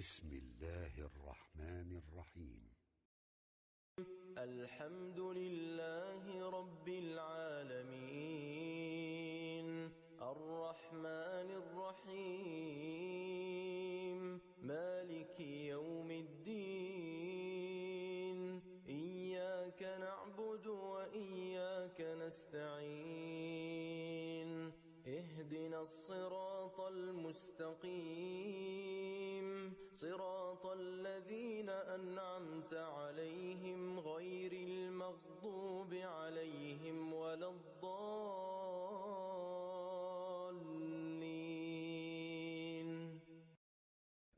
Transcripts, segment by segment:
بسم الله الرحمن الرحيم. الحمد لله رب العالمين، الرحمن الرحيم، مالك يوم الدين. إياك نعبد وإياك نستعين، اهدنا الصراط المستقيم، صراط الذين أنعمت عليهم غير المغضوب عليهم ولا الضالين.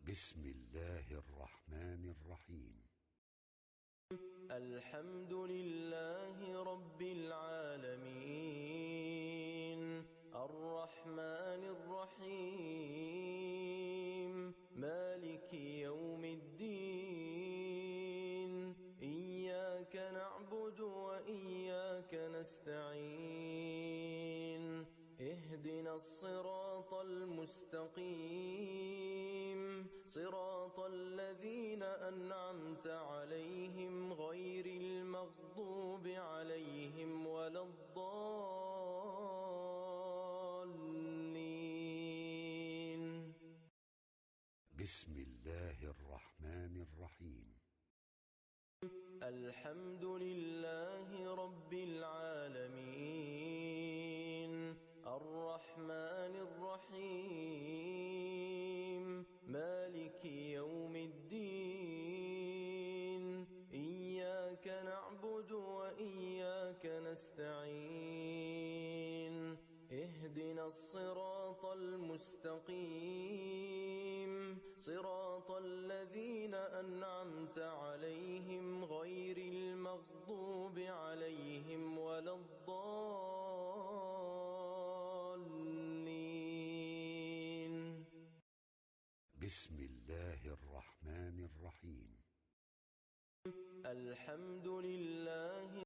بسم الله الرحمن الرحيم. الحمد لله رب العالمين، الرحمن الرحيم، مالك يوم الدين. إياك نعبد وإياك نستعين، اهدنا الصراط المستقيم، صراط الذين أنعمت عليهم غير المغضوب عليهم ولا الضالين. بسم الله الرحمن الرحيم. الحمد لله رب العالمين، الرحمن الرحيم، مالك يوم الدين. إياك نعبد وإياك نستعين، اهدنا الصراط المستقيم، صراط الذين أنعمت عليهم غير المغضوب عليهم ولا الضالين. بسم الله الرحمن الرحيم. الحمد لله